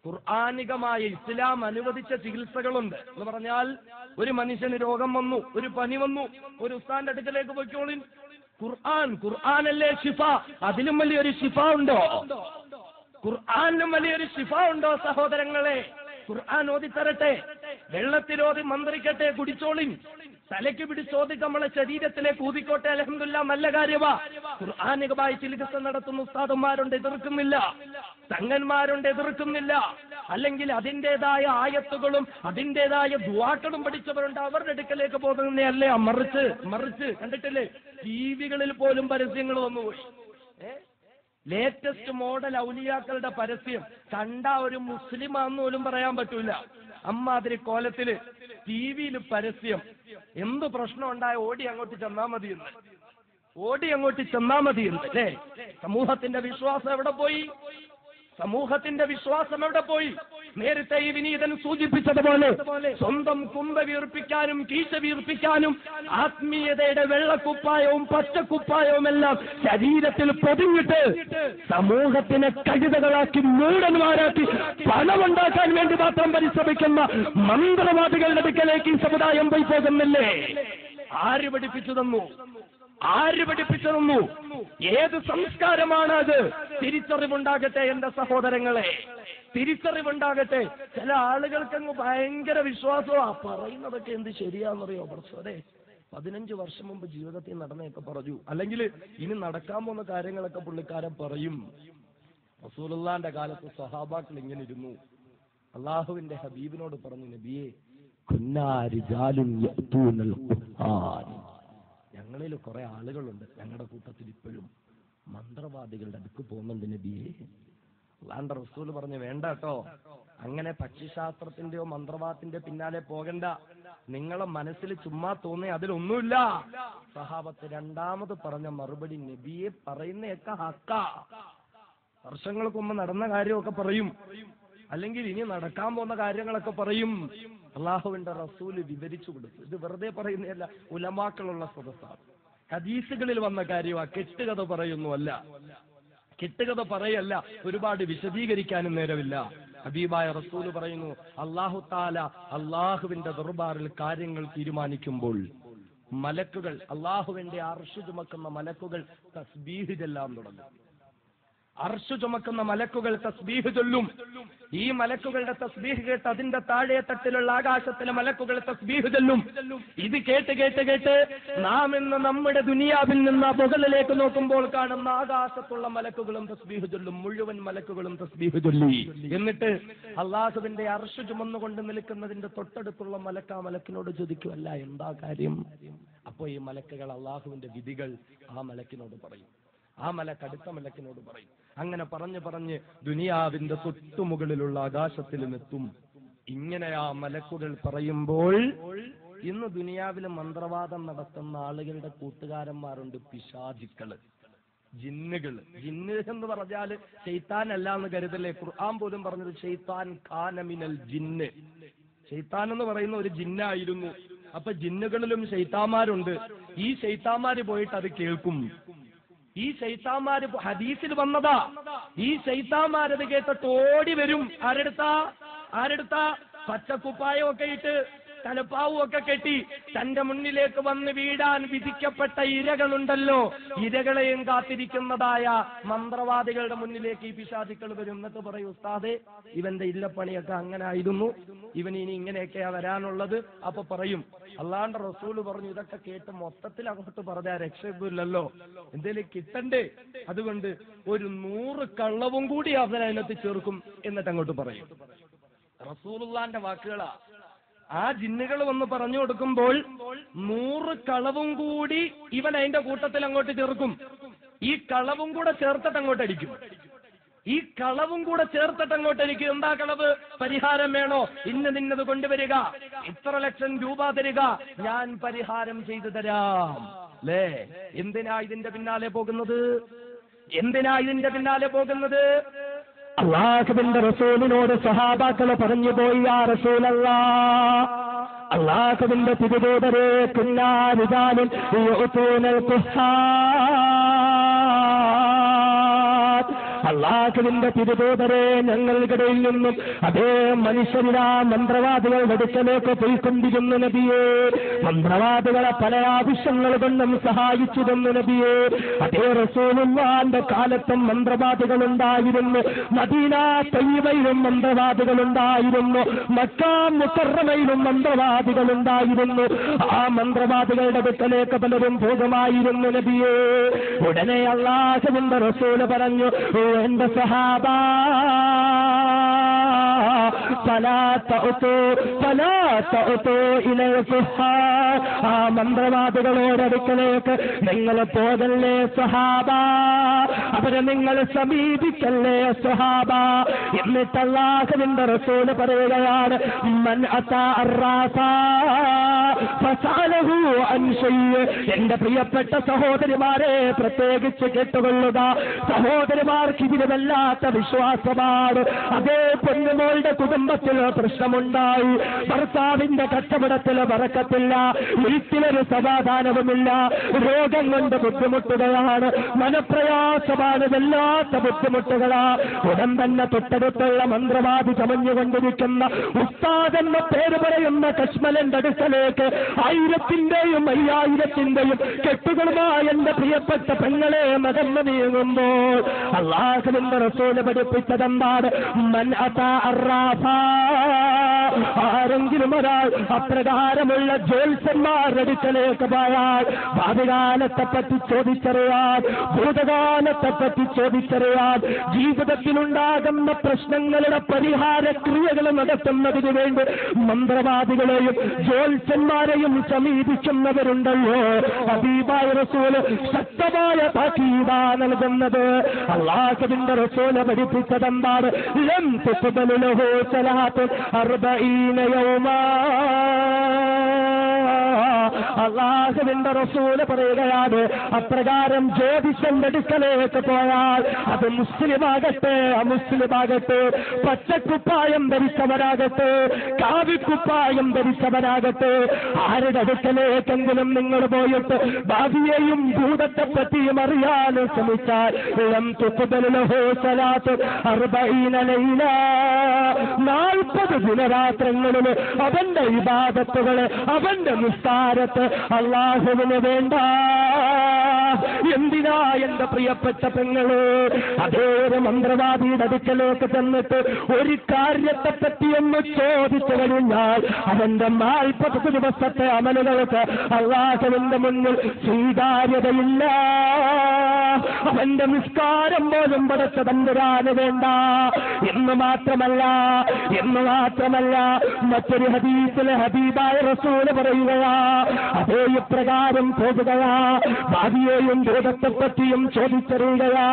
ഖുർആനികമായ ഇസ്ലാം അനുവദിച്ച ചികിത്സകളുണ്ട് എന്ന് പറഞ്ഞാൽ, ഒരു മനുഷ്യന് രോഗം വന്നു, ഒരു പനി വന്നു, ഒരു ഉസ്താദിന്റെ അടുക്കലേക്ക് പോയിക്കോളിൻ. ഖുർആനല്ലേ ശിഫ? അതിലും വലിയൊരു ശിഫ ഉണ്ടോ? ഖുർആനിലും വലിയൊരു ശിഫ ഉണ്ടോ സഹോദരങ്ങളെ? ഖുർആൻ ഓതിത്തരട്ടെ, വെള്ളത്തിലോതി മന്ത്രിക്കട്ടെ, കുടിച്ചോളിൻ. തലയ്ക്ക് പിടിച്ചോദിക്ക് നമ്മളെ ശരീരത്തിലേക്ക് ഊതിക്കോട്ടെ, അൽഹംദുലില്ലാഹ്, നല്ല കാര്യമാ. ഖുർആനികമായി ചികിത്സ നടത്തുന്ന ഉസ്താദന്മാരുണ്ട്, എതിർക്കുന്നില്ല. തങ്ങന്മാരുണ്ട്, എതിർക്കുന്നില്ല. അല്ലെങ്കിൽ അതിൻ്റെതായ ആയത്തുകളും അതിൻ്റെതായ ദുആക്കളും പഠിച്ചവരുണ്ട്, അവരുടെ അടുക്കലേക്ക് പോകുന്നതല്ലേ. മറിച്ച് കണ്ടിട്ടില്ലേ, ടിവികളിൽ പോലും പരസ്യങ്ങൾ വന്നുപോയി. ലേറ്റസ്റ്റ് മോഡൽ ഔലിയാക്കളുടെ പരസ്യം കണ്ട ഒരു മുസ്ലിമാന്ന് പോലും പറയാൻ പറ്റൂല. അമ്മാതിരി കോലത്തില് ടിവിയിൽ പരസ്യം. എന്ത് പ്രശ്നം ഉണ്ടായ ഓടി അങ്ങോട്ട് ചെന്നാ മതിയെന്ന് അല്ലേ? സമൂഹത്തിന്റെ വിശ്വാസം എവിടെ പോയി? നേരത്തെ ഈ വിനീതൻ സൂചിപ്പിച്ചതുപോലെ സ്വന്തം കുമ്പ വീർപ്പിക്കാനും കീശ വീർപ്പിക്കാനും ആത്മീയതയുടെ വെള്ളക്കുപ്പായവും പച്ചക്കുപ്പായവും എല്ലാം ശരീരത്തിൽ പൊതിഞ്ഞിട്ട് സമൂഹത്തിനെ കഴുതകളാക്കി മൂടന്മാരാക്കി പണമുണ്ടാക്കാൻ വേണ്ടി മാത്രം പരിശ്രമിക്കുന്ന മന്ത്രവാദികളുടെ അടുക്കലേക്ക് ഈ സമുദായം പോയി പോകുന്നില്ലേ? ആര് പഠിപ്പിച്ചു തന്നു? ഏത് സംസ്കാരമാണ് അത്? തിരിച്ചറിവുണ്ടാകട്ടെ എന്റെ സഹോദരങ്ങളെ, തിരിച്ചറിവുണ്ടാകട്ടെ. ചില ആളുകൾക്കങ്ങ് ഭയങ്കര വിശ്വാസമാ, പറയുന്നതൊക്കെ എന്ത് ശരിയാണെന്നറിയോ പ്രശ്നേ? 15 വർഷം മുമ്പ് ജീവിതത്തിൽ നടന്നതൊക്കെ പറഞ്ഞു, അല്ലെങ്കിൽ ഇനി നടക്കാൻ പോകുന്ന കാര്യങ്ങളൊക്കെ പുള്ളിക്കാരൻ പറയും. റസൂലുള്ളാഹിന്റെ കാലത്ത് സ്വഹാബാക്കൾ ഇങ്ങനെ ഇരുന്നു. അള്ളാഹുവിന്റെ ഹബീബിനോട് പറഞ്ഞു, നബിയെ, കുന്നാ റിജാലുൻ യഅ്തൂനൽ ഖുർആൻ, ഞങ്ങളിൽ കുറെ ആളുകളുണ്ട്, ഞങ്ങളുടെ കൂട്ടത്തിൽ ഇപ്പോഴും മന്ത്രവാദികളുടെ അടുക്ക് പോകുന്നുണ്ട് നബിയെ. അല്ലാണ്ട് റസൂൽ പറഞ്ഞു, വേണ്ട കേട്ടോ, അങ്ങനെ പക്ഷിശാസ്ത്രത്തിന്റെയോ മന്ത്രവാദത്തിന്റെ പിന്നാലെ പോകണ്ട. നിങ്ങളെ മനസ്സിൽ ചുമ്മാ തോന്നിയ അതിലൊന്നുമില്ല. സഹാബത്ത് രണ്ടാമത് പറഞ്ഞ മറുപടി, നബിയെ, പറയുന്നതൊക്കെ ഹക്ക. വർഷങ്ങൾക്ക് മുമ്പ് നടന്ന കാര്യമൊക്കെ പറയും, അല്ലെങ്കിൽ ഇനി നടക്കാൻ പോകുന്ന കാര്യങ്ങളൊക്കെ പറയും. അള്ളാഹുവിന്റെ റസൂല് വിവരിച്ചു കൊടുത്തു. ഇത് വെറുതെ പറയുന്നതല്ല, ഉലമാക്കളുള്ള സദസ്സാണ്. ഹദീസുകളിൽ വന്ന കാര്യമാ, കെട്ടുകഥ പറയല്ല, ഒരുപാട് വിശദീകരിക്കാനും നേരമില്ല. ഹബീബായ റസൂല് പറയുന്നു, അല്ലാഹു തആല അള്ളാഹുവിന്റെ ദർബാറിൽ കാര്യങ്ങൾ തീരുമാനിക്കുമ്പോൾ മലക്കുകൾ, അള്ളാഹുവിന്റെ അർശ് ചുമക്കുന്ന മലക്കുകൾ തസ്ബീഹ് ചെല്ലാൻ തുടങ്ങും. അർശ് ചുമക്കുന്ന മലക്കുകൾ തസ്ബീഹ് ചൊല്ലും. ഈ മലക്കുകളുടെ തസ്ബീഹ് കേട്ട് അതിന്റെ താഴെ തട്ടിലുള്ള ആകാശത്തിലെ മലക്കുകൾ തസ്ബീഹ് ചൊല്ലും. ഇത് കേട്ട് നാം ഇന്ന് നമ്മുടെ ദുനിയാവിൽ നിന്ന് മുകളിലേക്ക് നോക്കുമ്പോൾ കാണുന്ന ആകാശത്തുള്ള മലക്കുകളും തസ്ബീഹ് ചൊല്ലും. മുഴുവൻ മലക്കുകളും തസ്ബീഹ് ചൊല്ലി. എന്നിട്ട് അള്ളാഹുവിന്റെ അർശ് ചുമന്നുകൊണ്ട് നിൽക്കുന്നതിന്റെ തൊട്ടടുത്തുള്ള മലക്കിനോട് ചോദിക്കും, അല്ല എന്താ കാര്യം? അപ്പോ ഈ മലക്കുകൾ അള്ളാഹുവിന്റെ വിധികൾ ആ മലക്കിനോട് പറയും. ആ മലക്ക് അടുത്ത മലക്കിനോട് പറയും. അങ്ങനെ പറഞ്ഞ് ദുനിയാവിന്റെ തൊട്ടുമുകളിലുള്ള ആകാശത്തിലുമെത്തും. ഇങ്ങനെ ആ മലക്കുകൾ പറയുമ്പോൾ ഇന്ന് ദുനിയാവിൽ മന്ത്രവാദം നടത്തുന്ന ആളുകളുടെ കൂട്ടുകാരന്മാരുണ്ട്, പിശാചിക്കള്, ജിന്നുകള്. ജിന്ന് എന്ന് പറഞ്ഞാൽ ശൈത്താൻ അല്ല എന്ന് കരുതല്ലേ. ഖുർആൻ പോലും പറഞ്ഞത് ശൈത്താൻ കാന മിനൽ ജിന്ന്. ശൈത്താൻ എന്ന് പറയുന്ന ഒരു ജിന്നായിരുന്നു. അപ്പൊ ജിന്നുകളിലും ശൈത്താന്മാരുണ്ട്. ഈ ശൈത്താന്മാര് പോയിട്ട് അത് കേൾക്കും. ഈ ശൈത്താന്മാര് ഹദീസിൽ വന്നതാ. ഈ ശൈത്താന്മാരത് കേട്ടിട്ട് ഓടി വരും. ആരെടുത്താ പച്ചക്കുപ്പായമൊക്കെ ഇട്ട് തലപ്പാവും ഒക്കെ കെട്ടി തന്റെ മുന്നിലേക്ക് വന്ന് വീഴാൻ വിധിക്കപ്പെട്ട ഇരകളുണ്ടല്ലോ, ഇരകളെയും കാത്തിരിക്കുന്നതായ മന്ത്രവാദികളുടെ മുന്നിലേക്ക് ഈ പിശാചുക്കൾ വരും. എന്നിട്ട് പറയും, ഉസ്താദേ, ഇവന്റെ ഇല്ലപ്പണിയൊക്കെ അങ്ങനെ ആയിരുന്നു, ഇവൻ ഇനി ഇങ്ങനെയൊക്കെയാ വരാനുള്ളത്. അപ്പൊ പറയും, അല്ലാണ്ട് റസൂല് പറഞ്ഞു, ഇതൊക്കെ കേട്ട് മൊത്തത്തിൽ അങ്ങോട്ട് പറഞ്ഞാൽ രക്ഷയില്ലല്ലോ, എന്തേലും കിട്ടണ്ടേ, അതുകൊണ്ട് ഒരു 100 കള്ളവും കൂടി അതിനകത്ത് ചേർക്കും എന്നിട്ട് അങ്ങോട്ട് പറയും. റസൂലുള്ളാന്റെ വാക്കുകളാ. ആ ജിന്നുകൾ വന്ന് പറഞ്ഞു കൊടുക്കുമ്പോൾ 100 കളവും കൂടി ഇവൻ അതിന്റെ കൂട്ടത്തിൽ അങ്ങോട്ട് ചേർക്കും. ഈ കളവും കൂടെ ചേർത്തിട്ട് അങ്ങോട്ട് അടിക്കും. എന്താ കളവ്? പരിഹാരം വേണോ? ഇന്നത് കൊണ്ടുവരിക, ഇത്ര ലക്ഷം രൂപ തരിക, ഞാൻ പരിഹാരം ചെയ്തു തരാം. അല്ലേ? എന്തിനാ ഇതിന്റെ പിന്നാലെ പോകുന്നത്? അല്ലാഹുവിന്റെ റസൂലിനോട് സഹാബാക്കള് പറഞ്ഞു പോയി, യാ റസൂലല്ലാഹ്, അല്ലാഹുവിന്റെ തിരുദൂതരെ, കുന്നാ റിജാലുൻ യുഅ്തൂനൽ ഖുർആൻ, അല്ലാഹുവിന്റെ തിരുദൂതരെ, ഞങ്ങൾക്കിടയിൽ നിന്നും അതേ മനുഷ്യരിലാ മന്ത്രവാദികളുടെ അടുക്കലേക്ക് പോയിക്കൊണ്ടിരുന്നു നബിയെ. മന്ത്രവാദികളെ പല ആവശ്യങ്ങൾ കൊണ്ടും സഹായിച്ചിരുന്നു നബിയെ. അതേ റസൂലുള്ളാഹിന്റെ കാലത്തും മന്ത്രവാദികളുണ്ടായിരുന്നു. മദീന തയ്യിബയിലും മന്ത്രവാദികളുണ്ടായിരുന്നു. മക്ക മുക്കറമയിലും മന്ത്രവാദികളുണ്ടായിരുന്നു. ആ മന്ത്രവാദികളുടെ അടുക്കലേക്ക് പലരും പോകുമായിരുന്നു നബിയെ. ഉടനെ അല്ലാഹുവിന്റെ റസൂൽ പറഞ്ഞു, എന്റെ സഹാബ, ആ മന്ത്രവാദികളോടടുക്കലേക്ക് നിങ്ങൾ പോകല്ലേ സഹാബ, അവരെ നിങ്ങൾ സമീപിക്കല്ലേ സഹാബ. എന്നിട്ട് അല്ലാഹുവിന്റെ റസൂൽ പറയുകയാണ്, മൻ അതാ അർറാഫ ഫസഅലഹു അൻ ശൈഅ. എന്റെ പ്രിയപ്പെട്ട സഹോദരിമാരെ, പ്രത്യേകിച്ച് കേട്ടുകൊള്ളുക. സഹോദരിമാർക്ക് ഇതിന് വല്ലാത്ത വിശ്വാസമാണ്. അതേ പൊന്നുമോളുടെ കുടുംബത്തിൽ പ്രശ്നമുണ്ടായി, ഭർത്താവിന്റെ കച്ചവടത്തിൽ ബറക്കത്തില്ല, വീട്ടിലൊരു സമാധാനവുമില്ല, രോഗം കൊണ്ട് ബുദ്ധിമുട്ടുകളാണ്, മനപ്രയാസമാണ്, വല്ലാത്ത ബുദ്ധിമുട്ടുകളാ. ഉടൻ തന്നെ തൊട്ടടുത്തുള്ള മന്ത്രവാദി ചമഞ്ഞുകൊണ്ടിരിക്കുന്ന ഉസ്താദ് എന്ന പേര് പറയുന്ന കശ്മലന്റെ അടുക്കലേക്ക് 1000-ന്റെയും 5000-ന്റെയും കെട്ടുകളുമായി എന്റെ പ്രിയപ്പെട്ട പെങ്ങളെ നടന്നു നീങ്ങുമ്പോൾ അല്ലാഹുവിന്റെ റസൂല് പഠിപ്പിച്ചതെന്താണ്? മൻ അതാ അർറാഫ, ആരെങ്കിലും ഒരാൾ അപ്രകാരമുള്ള ജ്യോത്സ്യന്മാരുടെ അടുക്കലേക്ക് പോയാൽ ഭാവികാലത്തെപ്പറ്റി ചോദിച്ചറിയാൻ, ഭൂതകാലത്തെപ്പറ്റി ചോദിച്ചറിയാൻ, ജീവിതത്തിലുണ്ടാകുന്ന പ്രശ്നങ്ങളുടെ പരിഹാര ക്രിയകൾ നടത്തുന്നതിന് വേണ്ടി മന്ത്രവാദികളെയും ജ്യോത്സ്യന്മാരെയും സമീപിക്കുന്നവരുണ്ടല്ലോ, ഹബീബായ റസൂല് ശക്തമായ താക്കീതാ നൽകുന്നത്. അല്ലാഹുവിന്റെ റസൂല് പഠിപ്പിച്ചതെന്താണ്? ലം തുഖ്ബലു ലഹു സലാത്തുൻ 40 യൗമാ. അല്ലാഹുവിന്റെ റസൂല് പറയുകയാണ്, അപ്രകാരം ജ്യോതിഷന്റെ അടുക്കലേക്ക് പോയാൽ അത് മുസ്ലിമാകട്ടെ അമുസ്ലിമാകട്ടെ, പച്ചക്കുപ്പായം ധരിച്ചവരാകട്ടെ കാവിക്കുപ്പായം ധരിച്ചവരാകട്ടെ, ആരുടെ അടുക്കലേക്കെങ്കിലും നിങ്ങൾ പോയിട്ട് ഭാവിയെയും ഭൂതത്തെ പറ്റിയും അറിയാൻ ശ്രമിച്ചാൽ 40 ലൈല, 40 ദിനരാത്രങ്ങളിൽ അവന്റെ ഇബാദത്തുകള്, അവന്റെ നിസ്കാരത്ത് അല്ലാഹുവിന് വേണ്ട. എന്തിനാ എന്റെ പ്രിയപ്പെട്ട പെങ്ങള്? അതേ ഒരു മന്ത്രവാദിയുടെ അടുക്കലേക്ക് ചെന്നിട്ട് ഒരു കാര്യത്തെ പറ്റിയൊന്ന് ചോദിച്ചു കഴിഞ്ഞാൽ അവന്റെ 40 ദിവസത്തെ അമലുകൾക്ക് അല്ലാഹുവിന്റെ മുന്നിൽ സ്വീകാര്യതയില്ല. അവന്റെ നിസ്കാരം പോലും പടച്ച തമ്പുരാന് വേണ്ട. എന്ന് മാത്രമല്ല മറ്റൊരു ഹദീസിലെ ഹബീബായ റസൂല് പറയുകയാ, അതേ ഇപ്രകാരം പോകുകയാ, ഭാവിയെയും ഭൂതത്തെ പറ്റിയും ചോദിച്ചറിയുകയാ,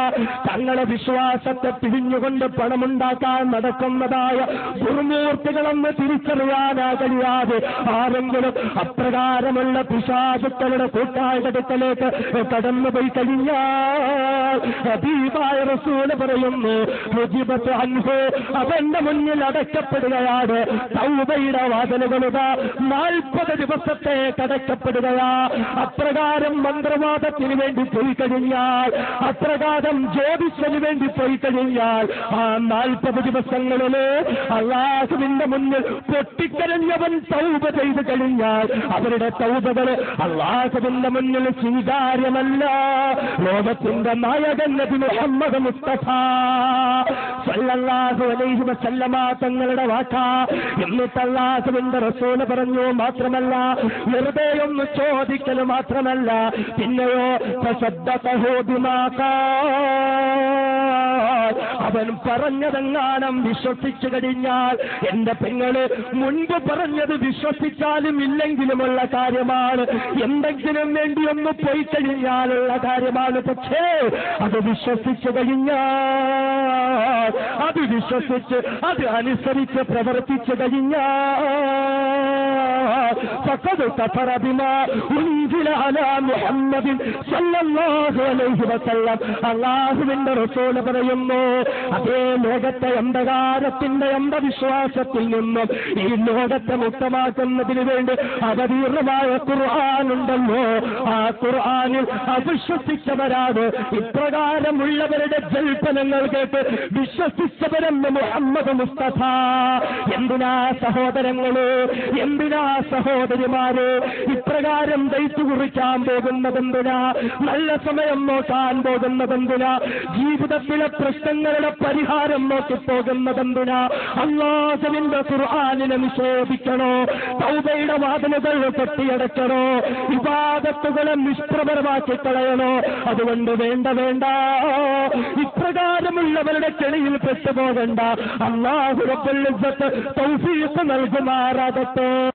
തങ്ങളെ വിശ്വാസത്തെ പിരിഞ്ഞുകൊണ്ട് പണമുണ്ടാക്കാൻ നടക്കുന്നതായ ദുർമൂർത്തികളെന്ന് തിരിച്ചറിയാനാ കഴിയാതെ ആരെങ്കിലും അപ്രകാരമുള്ള പിശാചുക്കളുടെ കൂട്ടായ്മടുക്കലേക്ക് കടന്നുപോയി കഴിഞ്ഞാൽ ഹബീബായ റസൂല് പറയുന്നു, മുജിബത്ത് അൻഹു, അവന്റെ മുന്നിൽ അടയ്ക്കപ്പെടുകയാണ്. തൗബയുടെ വാതിലുകളുടെ 40 ദിവസത്തെ അടയ്ക്കപ്പെടുകയാ. അപ്രകാരം മന്ത്രവാദത്തിന് വേണ്ടി പോയി കഴിഞ്ഞാൽ, അപ്രകാരം ജ്യോതിഷന് വേണ്ടി പോയി കഴിഞ്ഞാൽ ആ 40 ദിവസങ്ങളില് അല്ലാഹുവിന്റെ മുന്നിൽ പൊട്ടിക്കരഞ്ഞവൻ തൗബ ചെയ്ത് കഴിഞ്ഞാൽ അവരുടെ തൗബകള് അല്ലാഹുവിന്റെ മുന്നിൽ സ്വീകാര്യമല്ല. ലോകത്തിന്റെ നായകൻ നബി മുഹമ്മദ് മുസ്തഫ സല്ലല്ലാഹു അലൈഹി വസല്ലമ തങ്ങളുടെ വാക്കാ. എന്നിട്ട് അല്ലാഹുവിന്റെ റസൂല് പറഞ്ഞു, മാത്രമല്ല വെറുതെ ഒന്ന് ചോദിക്കൽ മാത്രമല്ല, പിന്നെയോ അവൻ പറഞ്ഞതെങ്ങാനും വിശ്വസിച്ചു കഴിഞ്ഞാൽ, എന്റെ പെങ്ങള് മുൻപ് പറഞ്ഞത് വിശ്വസിച്ചാലും ഇല്ലെങ്കിലുമുള്ള കാര്യമാണ്, എന്തെങ്കിലും വേണ്ടി ഒന്ന് പോയി കഴിഞ്ഞാലുള്ള കാര്യമാണ്. പക്ഷേ അത് വിശ്വസിച്ചു കഴിഞ്ഞാൽ, അത് വിശ്വസിച്ച് അത് അനുസരിച്ച് പ്രവർത്തിച്ചു കഴിഞ്ഞാൽ فقد كفر بما أنزل على محمد صلى الله عليه وسلم. അല്ലാഹുവിന്റെ റസൂൽ പറയുന്നു, അതേ ലോകത്തെ അന്ധകാരത്തിന്റെ അന്ധവിശ്വാസത്തിൽ നിന്നും ഈ ലോകത്തെ മുക്തമാക്കുന്നതിന് വേണ്ടി അവതീർണമായ ഖുർആനുണ്ടല്ലോ, ആ ഖുർആനിൽ അവിശ്വസിച്ചവരാണ് ഇപ്രകാരമുള്ളവരുടെ ജൽപ്പനങ്ങൾ കേട്ട് വിശ്വസിച്ചവരെന്ന് മുഹമ്മദ് മുസ്തഫ. എന്തിനാ സഹോദരങ്ങള്, എന്തിനാ സഹോദരിമാര് ഇപ്രകാരം ദൈത്തു കുറിക്കാൻ പോകുന്നതെന്തിനാ? നല്ല സമയം നോക്കാൻ പോകുന്നതെന്തിനാ? ജീവിതത്തിലെ പ്രശ്നങ്ങളുടെ പരിഹാരം നോക്കി പോകുന്നതെന്തിനാ? അല്ലാഹുവിന്റെ ഖുർആനിനെ നിഷേധിക്കണോ? തൗബയുടെ വാതിലുകൾ കൊട്ടിയടക്കണോ? ഇബാദത്തുകളെ നിഷ്പ്രഭമാക്കി കളയണോ? അതുകൊണ്ട് വേണ്ട, ഇപ്രകാരമുള്ളവരുടെ കെണിയിൽ പെട്ടുപോകണ്ട. അല്ലാഹു റബ്ബുൽ ഇസ്സത്ത് തൗഫീഖ് നൽകുമാറാകട്ടെ.